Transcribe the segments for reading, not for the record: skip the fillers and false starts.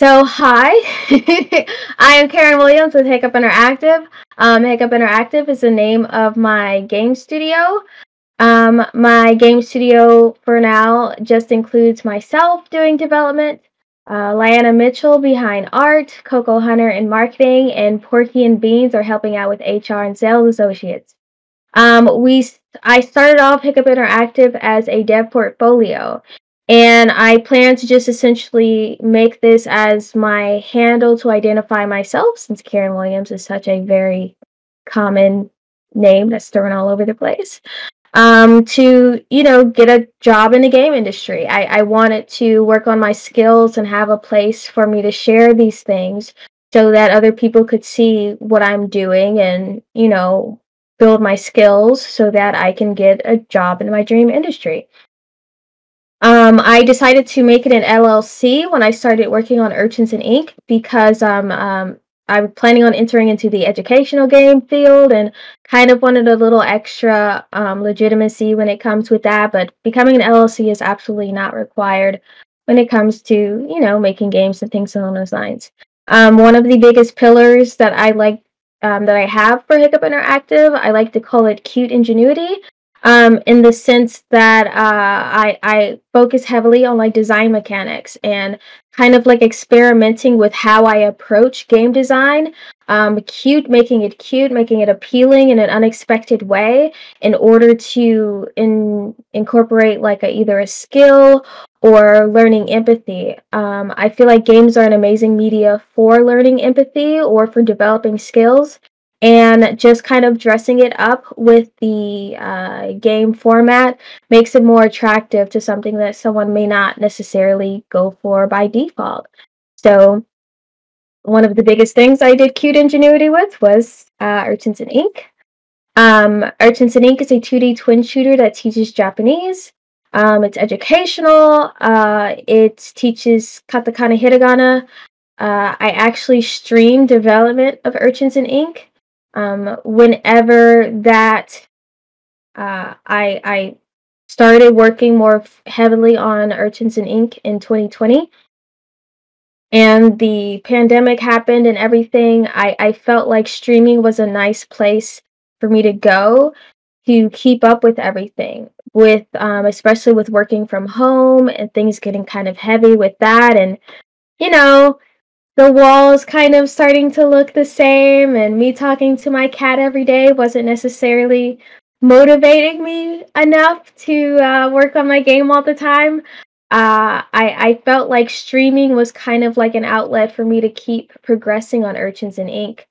Hi, I am Karen Williams with Hiccup Interactive. Hiccup Interactive is the name of my game studio. My game studio for now just includes myself doing development, Lyanna Mitchell behind art, Coco Hunter in marketing, and Porky and Beans are helping out with HR and sales associates. I started off Hiccup Interactive as a dev portfolio, and I plan to just essentially make this as my handle to identify myself, since Karen Williams is such a very common name that's thrown all over the place. To get a job in the game industry. I wanted to work on my skills and have a place for me to share these things so that other people could see what I'm doing and build my skills so that I can get a job in my dream industry. I decided to make it an LLC when I started working on Urchins and Ink because I'm planning on entering into the educational game field and kind of wanted a little extra legitimacy when it comes with that. But becoming an LLC is absolutely not required when it comes to making games and things along those lines. One of the biggest pillars that I like that I have for Hiccup Interactive, I like to call it cute ingenuity, in the sense that I focus heavily on like design mechanics and kind of like experimenting with how I approach game design. Making it appealing in an unexpected way in order to incorporate like either a skill or learning empathy. I feel like games are an amazing media for learning empathy or for developing skills, and just kind of dressing it up with the game format makes it more attractive to something that someone may not necessarily go for by default. So one of the biggest things I did cute ingenuity with was Urchins and Ink. Urchins and Ink is a 2D twin shooter that teaches Japanese. It's educational. It teaches katakana hiragana. I actually stream development of Urchins and Ink. Whenever that I started working more heavily on Urchins and Ink in 2020, and the pandemic happened and everything, I felt like streaming was a nice place for me to go to keep up with everything, with especially with working from home and things getting kind of heavy with that, and you know the walls kind of starting to look the same, and me talking to my cat every day wasn't necessarily motivating me enough to work on my game all the time. I felt like streaming was kind of like an outlet for me to keep progressing on Urchins and Ink.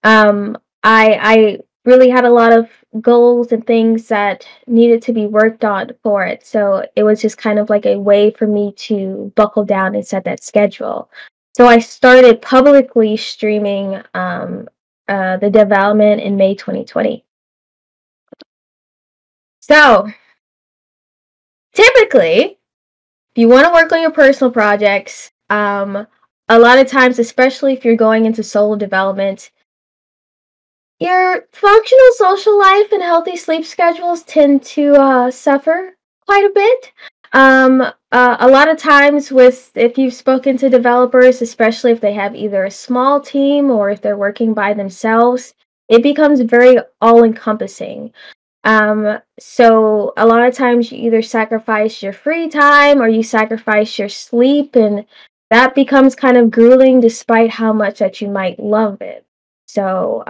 I really had a lot of goals and things that needed to be worked on for it, so it was just kind of like a way for me to buckle down and set that schedule. So I started publicly streaming the development in May 2020. So typically, if you want to work on your personal projects, a lot of times, especially if you're going into solo development, your functional social life and healthy sleep schedules tend to suffer quite a bit. A lot of times, if you've spoken to developers, especially if they have either a small team or if they're working by themselves, it becomes very all-encompassing. So a lot of times you either sacrifice your free time or you sacrifice your sleep, and that becomes kind of grueling despite how much that you might love it. So,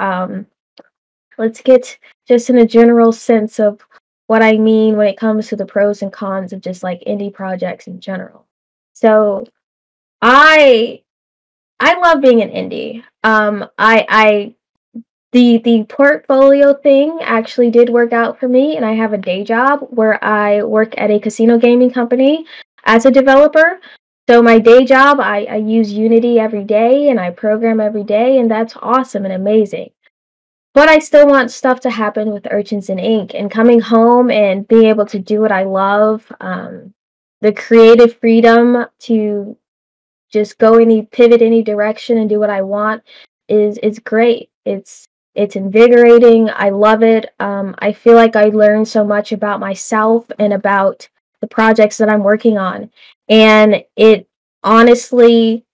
let's get just in a general sense of what I mean when it comes to the pros and cons of just like indie projects in general. So I I love being an indie. I the portfolio thing actually did work out for me, and I have a day job where I work at a casino gaming company as a developer. So my day job, I use Unity every day and I program every day, and that's awesome and amazing. But I still want stuff to happen with Urchins and Ink, and coming home and being able to do what I love, the creative freedom to just go pivot any direction and do what I want is great. It's invigorating. I love it. I feel like I learned so much about myself and about the projects that I'm working on, and it honestly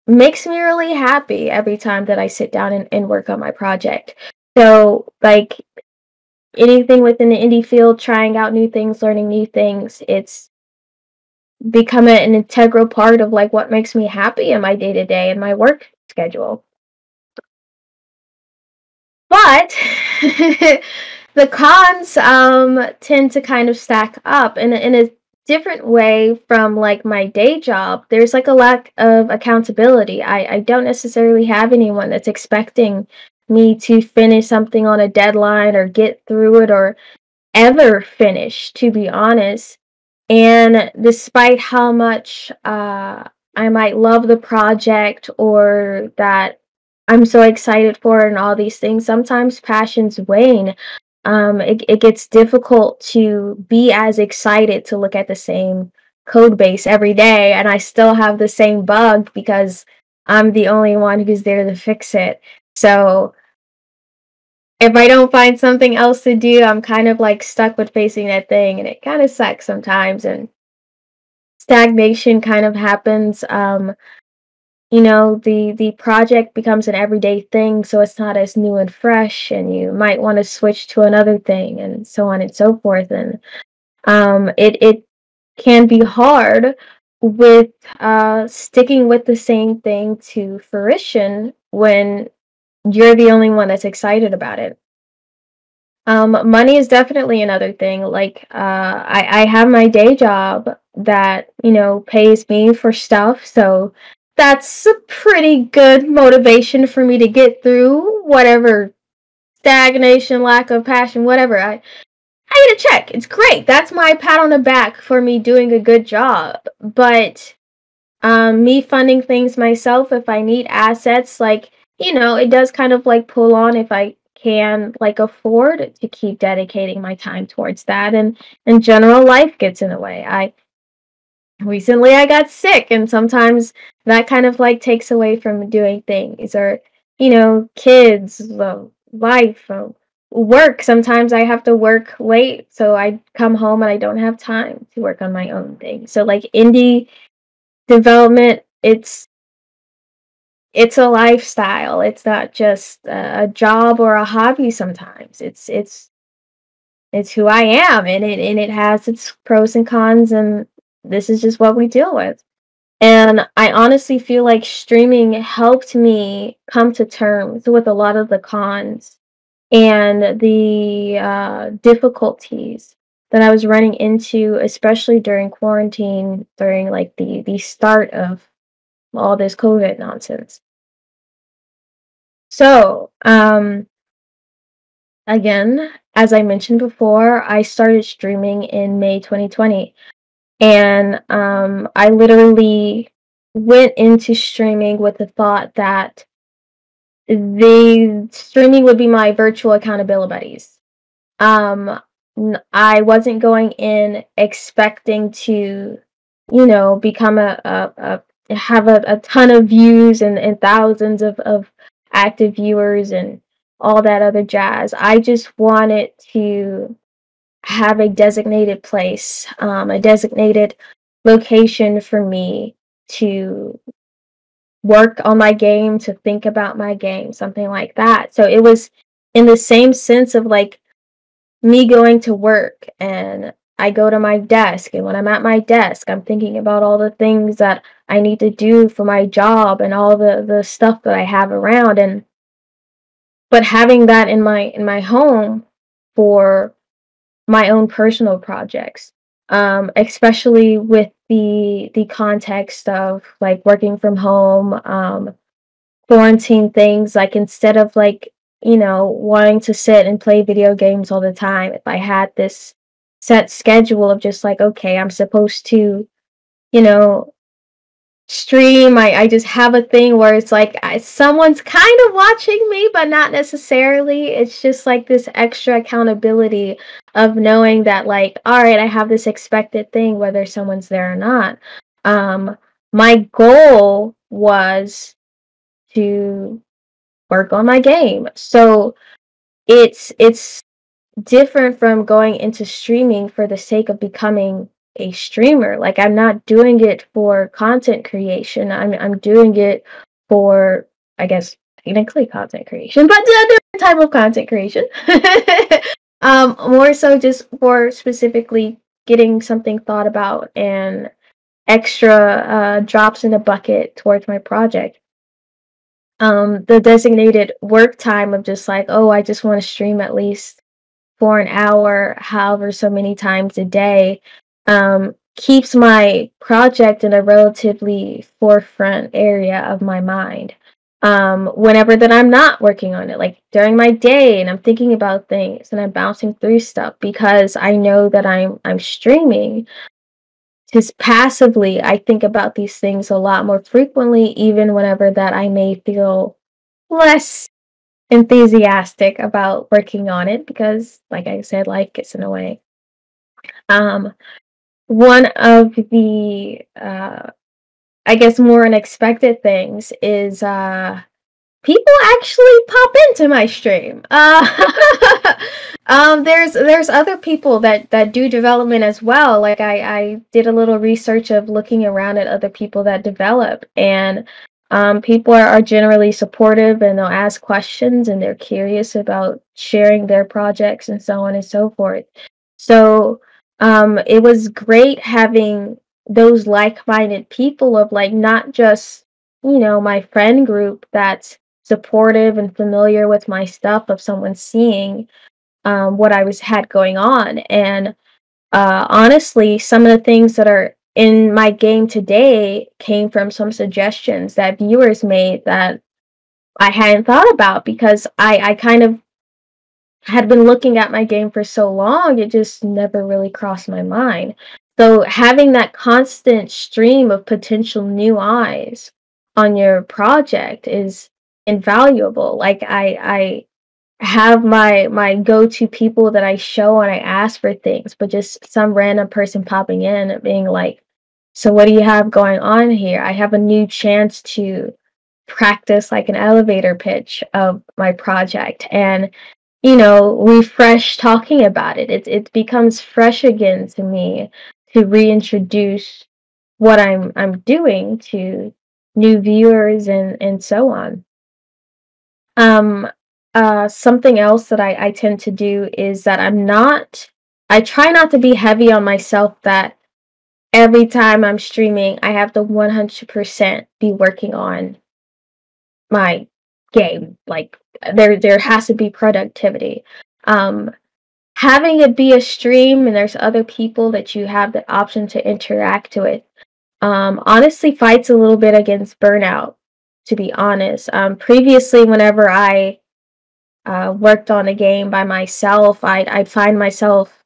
makes me really happy every time that I sit down and work on my project. So, like, anything within the indie field, trying out new things, learning new things, it's become an integral part of like what makes me happy in my day to day and my work schedule. But the cons tend to kind of stack up in a different way from like my day job. There's like a lack of accountability. I don't necessarily have anyone that's expecting me to finish something on a deadline or get through it or ever finish, to be honest. And despite how much I might love the project or that I'm so excited for it and all these things, sometimes passions wane. It gets difficult to be as excited to look at the same code base every day, and I still have the same bug because I'm the only one who's there to fix it. So if I don't find something else to do, I'm kind of like stuck with facing that thing, and it kind of sucks sometimes. And stagnation kind of happens. The project becomes an everyday thing, so it's not as new and fresh, and you might want to switch to another thing, and so on and so forth. And it can be hard with sticking with the same thing to fruition when you're the only one that's excited about it. Money is definitely another thing. Like, I have my day job that, pays me for stuff, so that's a pretty good motivation for me to get through whatever stagnation, lack of passion, whatever. I get a check. It's great. That's my pat on the back for me doing a good job. But me funding things myself, if I need assets, like, it does kind of like pull on if I can like afford to keep dedicating my time towards that. And in general, life gets in the way. I got sick, and sometimes that kind of like takes away from doing things, or kids, life, work. Sometimes I have to work late, so I come home and I don't have time to work on my own thing. So like indie development, it's a lifestyle. It's not just a job or a hobby. Sometimes it's who I am, and it has its pros and cons, and this is just what we deal with. And I honestly feel like streaming helped me come to terms with a lot of the cons and the difficulties that I was running into, especially during quarantine, during like the start of all this COVID nonsense. So, again, as I mentioned before, I started streaming in May 2020. And I literally went into streaming with the thought that the streaming would be my virtual accountability buddies. Um, I wasn't going in expecting to, become have a ton of views and thousands of active viewers and all that other jazz. I just wanted to have a designated place, a designated location for me to work on my game, to think about my game, something like that. So it was in the same sense of like me going to work, and I go to my desk, and when I'm at my desk, I'm thinking about all the things that I need to do for my job and all the stuff that I have around. And but having that in my home for my own personal projects, especially with the context of like working from home, quarantine things. Like, instead of like, wanting to sit and play video games all the time, if I had this set schedule of just like, okay, I'm supposed to, you know stream. I just have a thing where it's like someone's kind of watching me, but not necessarily. It's just like this extra accountability of knowing that, like, all right, I have this expected thing, whether someone's there or not. Um, my goal was to work on my game, so it's different from going into streaming for the sake of becoming a streamer. Like, I'm not doing it for content creation. I'm doing it for, I guess, technically content creation, but a different type of content creation. More so just for specifically getting something thought about and extra drops in the bucket towards my project. The designated work time of just like, oh, I just want to stream at least for an hour, however so many times a day, keeps my project in a relatively forefront area of my mind. Whenever that I'm not working on it, like during my day and I'm thinking about things and I'm bouncing through stuff because I know that I'm streaming. Because passively, I think about these things a lot more frequently, even whenever that I may feel less enthusiastic about working on it because, like I said, life gets in the way. Um, one of the, I guess, more unexpected things is people actually pop into my stream. There's other people that do development as well. Like I did a little research of looking around at other people that develop, and people are generally supportive and they'll ask questions and they're curious about sharing their projects and so on and so forth. So it was great having those like-minded people of like not just my friend group that's supportive and familiar with my stuff of someone seeing what I was had going on. And honestly, some of the things that are in my game today came from some suggestions that viewers made that I hadn't thought about because I kind of had been looking at my game for so long, it just never really crossed my mind. So having that constant stream of potential new eyes on your project is invaluable. Like I have my go-to people that I show and I ask for things, but just some random person popping in and being like, "So what do you have going on here?" I have a new chance to practice like an elevator pitch of my project and refresh talking about it. It becomes fresh again to me to reintroduce what I'm doing to new viewers and so on. Um, Something else that I tend to do is that I try not to be heavy on myself that every time I'm streaming, I have to 100% be working on my game. Like there has to be productivity. Um, Having it be a stream and there's other people that you have the option to interact with, honestly fights a little bit against burnout, to be honest. Previously, whenever I worked on a game by myself, I'd find myself,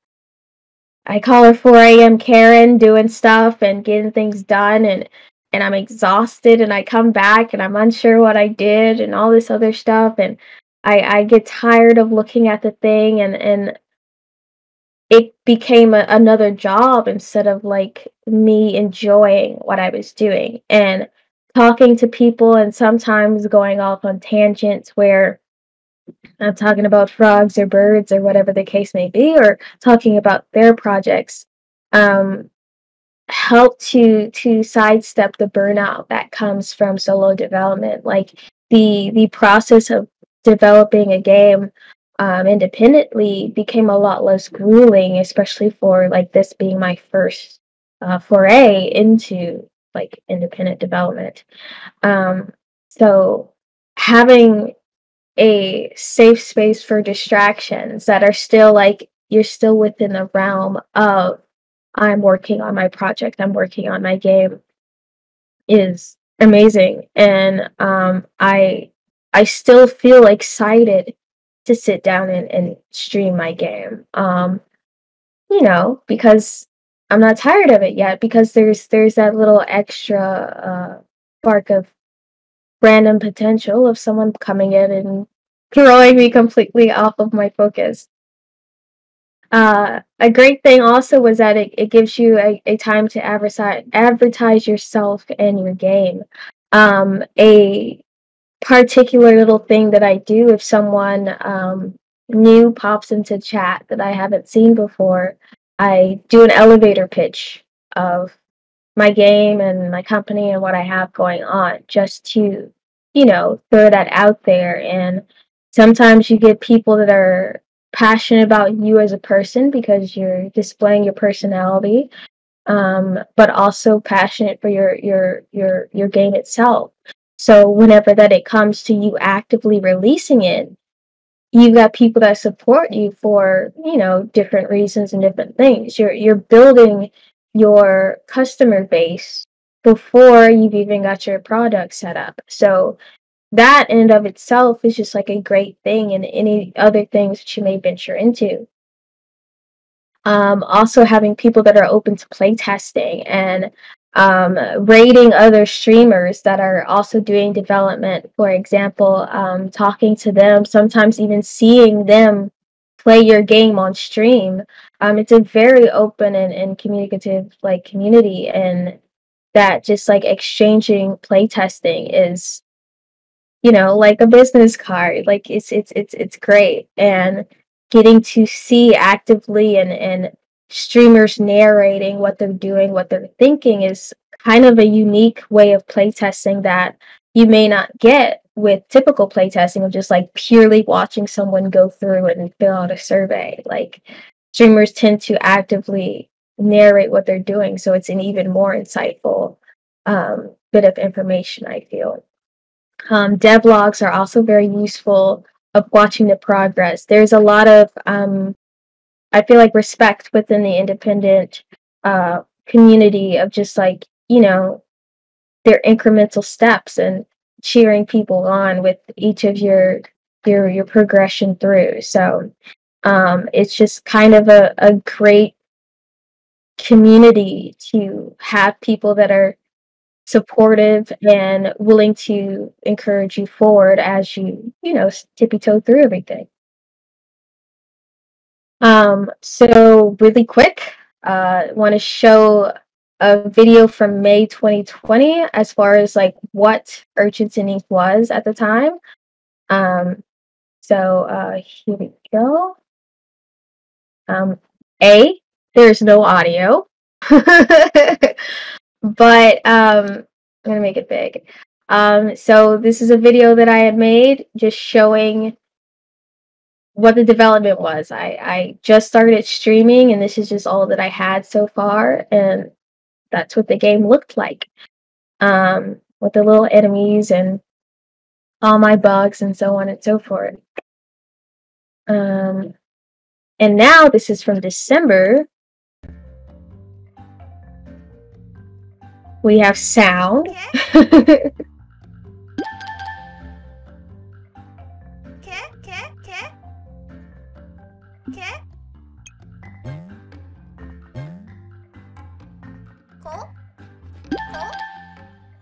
I call her 4 a.m. Karen, doing stuff and getting things done, and I'm exhausted, and I come back and I'm unsure what I did and all this other stuff, and I get tired of looking at the thing, and it became another job instead of like me enjoying what I was doing and talking to people and sometimes going off on tangents where I'm talking about frogs or birds or whatever the case may be, or talking about their projects. Um, Help to sidestep the burnout that comes from solo development. Like the process of developing a game independently became a lot less grueling, especially for like this being my first foray into like independent development. Um, so having a safe space for distractions that are still like you're still within the realm of I'm working on my project, I'm working on my game is amazing. And I still feel excited to sit down and stream my game. Because I'm not tired of it yet because there's that little extra spark of random potential of someone coming in and throwing me completely off of my focus. A great thing also was that it gives you a time to advertise yourself and your game. A particular little thing that I do if someone new pops into chat that I haven't seen before, I do an elevator pitch of my game and my company and what I have going on just to, throw that out there. And sometimes you get people that are passionate about you as a person because you're displaying your personality, but also passionate for your game itself. So whenever that it comes to you actively releasing it, you've got people that support you for, different reasons and different things. You're building your customer base before you've even got your product set up. So that in and of itself is just like a great thing, and any other things that you may venture into. Also having people that are open to playtesting and rating other streamers that are also doing development. For example, talking to them, sometimes even seeing them play your game on stream. It's a very open and communicative like community, and that just like exchanging playtesting is, like a business card. Like it's great. And getting to see actively and streamers narrating what they're doing, what they're thinking is kind of a unique way of playtesting that you may not get with typical playtesting of just like purely watching someone go through it and fill out a survey. Like streamers tend to actively narrate what they're doing, so it's an even more insightful bit of information, I feel. Devlogs are also very useful of watching the progress. There's a lot of, I feel like, respect within the independent community of just like, their incremental steps and cheering people on with each of your progression through. So it's just kind of a great community to have people that are supportive and willing to encourage you forward as tippy toe through everything. So really quick, want to show a video from May 2020 as far as like what Urchins and Ink was at the time. So here we go. There's no audio. But I'm gonna make it big. So this is a video that I had made just showing what the development was. I just started streaming, and this is just all that I had so far, and that's what the game looked like. With the little enemies and all my bugs and so on and so forth. And now this is from December. We have sound.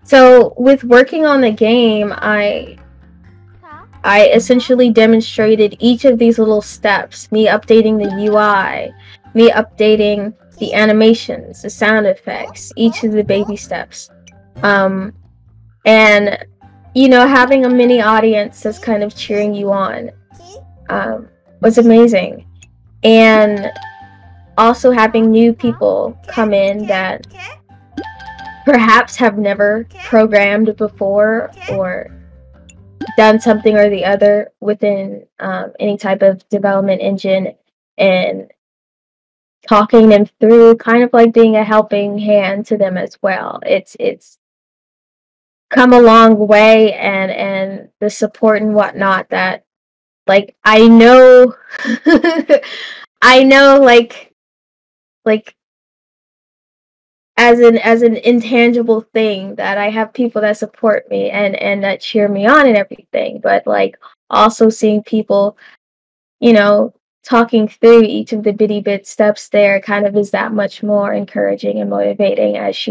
So with working on the game, I essentially demonstrated each of these little steps, me updating the UI, me updating the animations, the sound effects, each of the baby steps. And, having a mini audience that's kind of cheering you on was amazing. And also having new people come in that perhaps have never programmed before or done something or the other within any type of development engine, and talking them through, kind of like being a helping hand to them as well. It's come a long way, and the support and whatnot that, like, I know I know, like as an intangible thing, that I have people that support me and that cheer me on and everything, but like also seeing people, talking through each of the bitty bit steps there kind of is that much more encouraging and motivating as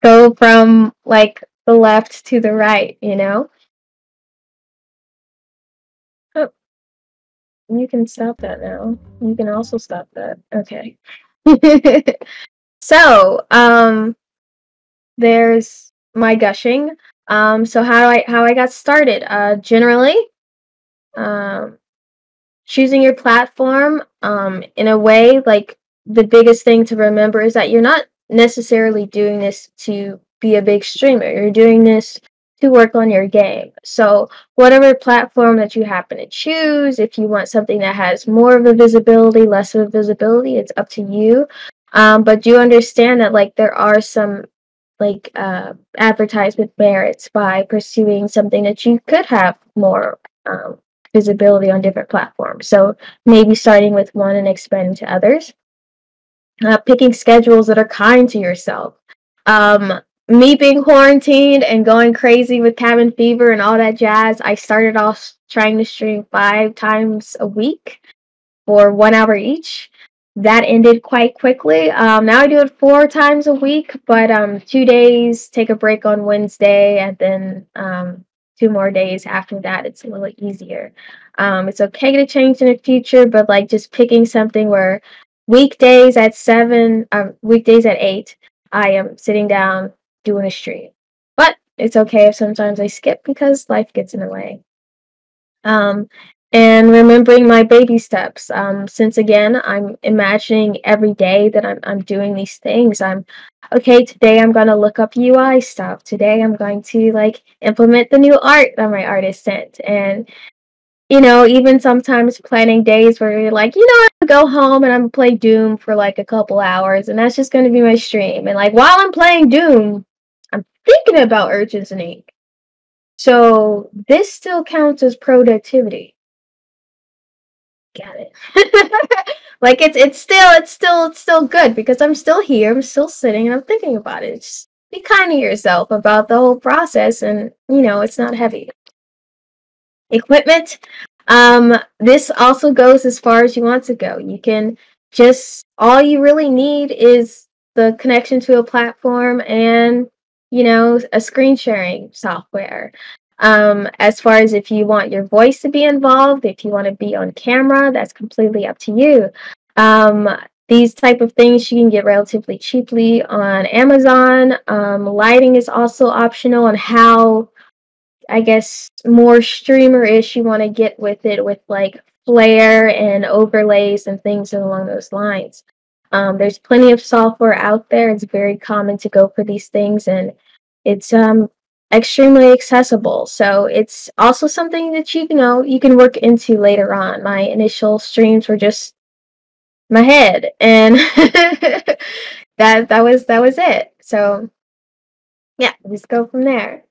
go from like the left to the right. Oh, you can stop that now. You can also stop that. Okay. So, there's my gushing. So how I got started. Generally, um, choosing your platform, in a way, like, the biggest thing to remember is that you're not necessarily doing this to be a big streamer. You're doing this to work on your game. So whatever platform that you happen to choose, if you want something that has more of a visibility, less of a visibility, it's up to you. But do understand that, like, there are some, like, advertisement merits by pursuing something that you could have more visibility on different platforms. So maybe starting with one and expanding to others. Picking schedules that are kind to yourself. Um, Me being quarantined and going crazy with cabin fever and all that jazz, I started off trying to stream 5 times a week for 1 hour each. That ended quite quickly. Now I do it 4 times a week, but 2 days, take a break on Wednesday, and then 2 more days after that. It's a little easier. It's okay to change in the future, but like just picking something where weekdays at 7, weekdays at 8, I am sitting down doing a stream. But it's okay if sometimes I skip because life gets in the way. Um, and remembering my baby steps. Since again, I'm imagining every day that I'm doing these things. I'm okay. Today I'm gonna look up UI stuff. Today I'm going to like implement the new art that my artist sent. And even sometimes planning days where you're like, I'm gonna go home and I'm gonna play Doom for like a couple hours, and that's just gonna be my stream. And like while I'm playing Doom, I'm thinking about Urchins and Ink. So this still counts as productivity. Got it. Like it's still good because I'm still here, I'm still sitting and I'm thinking about it. Just be kind to yourself about the whole process, and it's not heavy. Equipment. This also goes as far as you want to go. You can just all you really need is the connection to a platform and a screen sharing software. As far as if you want your voice to be involved, if you want to be on camera, that's completely up to you. Um, these type of things you can get relatively cheaply on Amazon. Lighting is also optional on how, I guess, more streamer-ish you want to get with it, with like flare and overlays and things along those lines. There's plenty of software out there. It's very common to go for these things, and it's extremely accessible. So it's also something that you can work into later on. My initial streams were just my head, and that was it. So yeah, just go from there.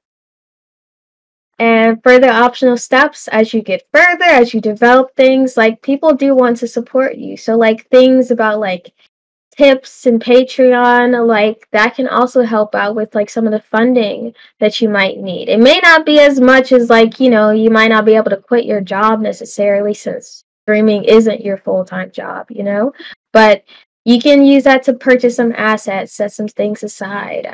And further optional steps as you get further, as you develop things, like people do want to support you. So like things about like tips and Patreon, like that can also help out with like some of the funding that you might need. It may not be as much as like, you might not be able to quit your job necessarily since streaming isn't your full-time job, but you can use that to purchase some assets, set some things aside.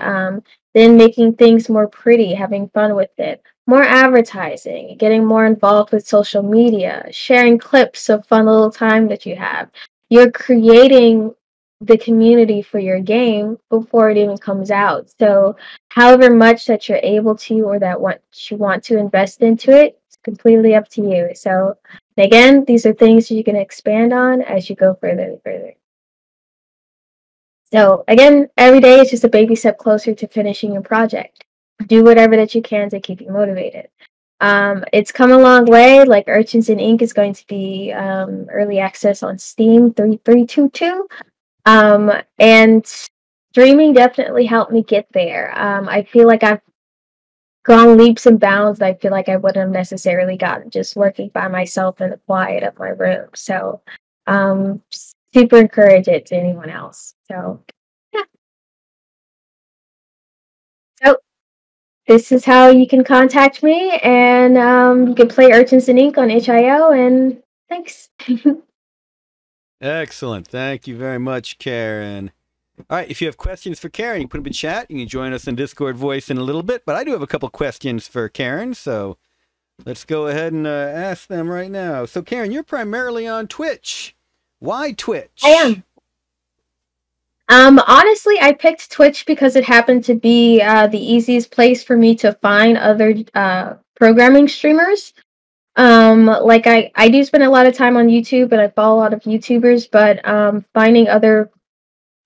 Then making things more pretty, having fun with it, more advertising, getting more involved with social media, sharing clips of fun little time that you have. You're creating the community for your game before it even comes out. So however much that you're able to or that what you want to invest into it, it's completely up to you. So again, these are things you can expand on as you go further and further. So again, every day is just a baby step closer to finishing your project. Do whatever that you can to keep you motivated. It's come a long way. Like Urchins and Ink is going to be early access on Steam 3322. And streaming definitely helped me get there. I feel like I've gone leaps and bounds that I feel like I wouldn't have necessarily gotten just working by myself in the quiet of my room. So, super encourage it to anyone else. So, yeah. So, this is how you can contact me, and you can play Urchins and Ink on HIO, and thanks. Excellent. Thank you very much, Karen. All right, if you have questions for Karen, you can put them in chat. You can join us in Discord voice in a little bit, but I do have a couple questions for Karen, so let's go ahead and ask them right now. So, Karen, you're primarily on Twitch. Why Twitch? I am. Honestly, I picked Twitch because it happened to be the easiest place for me to find other programming streamers. Like I do spend a lot of time on YouTube and I follow a lot of YouTubers, but finding other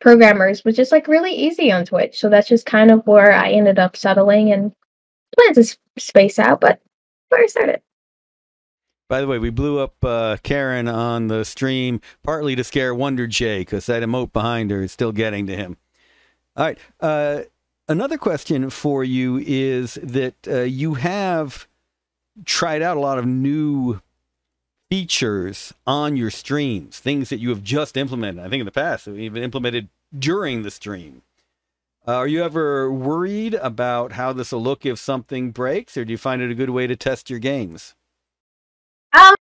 programmers was just like really easy on Twitch. So that's just kind of where I ended up settling and plan to space out, but where I started. By the way, we blew up Karen on the stream partly to scare Wonder Jay because that emote behind her is still getting to him. All right. Another question for you is that you have tried out a lot of new features on your streams, things that you have just implemented. I think in the past, even implemented during the stream. Are you ever worried about how this will look if something breaks, or do you find it a good way to test your games? I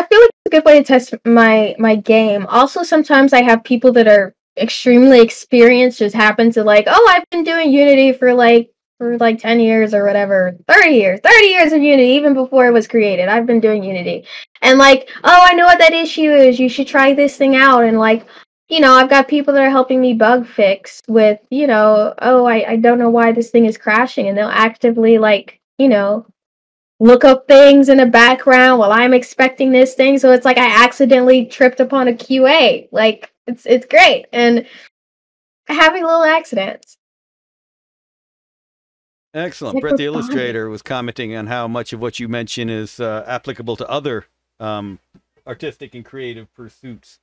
feel like it's a good way to test my game. Also, sometimes I have people that are extremely experienced just happen to like, oh, I've been doing Unity for like 10 years or whatever, 30 years of Unity, even before it was created. I've been doing Unity. And like, oh, I know what that issue is. You should try this thing out. And like, I've got people that are helping me bug fix with, oh, I don't know why this thing is crashing. And they'll actively like, look up things in the background while I'm expecting this thing. So it's like I accidentally tripped upon a QA. Like it's great. And having little accidents. Excellent. Like Brett we're the bonding. Illustrator was commenting on how much of what you mention is applicable to other artistic and creative pursuits.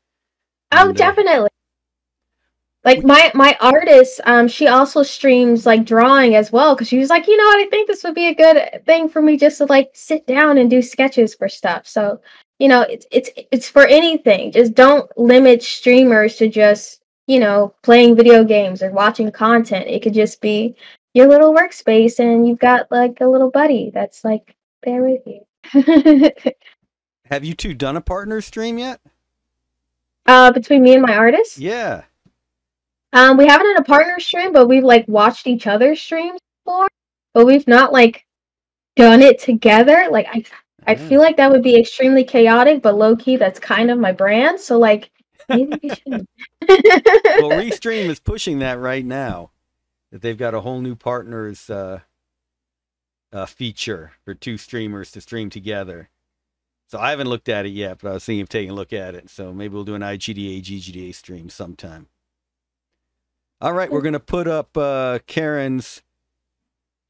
Oh, And, definitely. Like my artist, she also streams like drawing as well because she was like, what, I think this would be a good thing for me just to like sit down and do sketches for stuff. So, it's for anything. Just don't limit streamers to just, playing video games or watching content. It could just be your little workspace and you've got like a little buddy that's like there with you. have you two done a partner stream yet? Between me and my artist? Yeah. We haven't had a partner stream, but we've like watched each other's streams before, but we've not like done it together. Like I feel like that would be extremely chaotic, but low key that's kind of my brand. So like maybe we should. Well, Restream is pushing that right now. That they've got a whole new partners feature for two streamers to stream together. So I haven't looked at it yet, but I was thinking of taking a look at it. So maybe we'll do an IGDA, GGDA stream sometime. All right, we're going to put up Karen's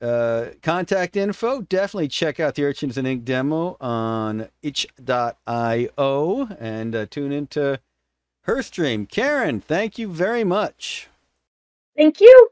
contact info. Definitely check out the Urchins and Ink demo on itch.io and tune into her stream. Karen, thank you very much. Thank you.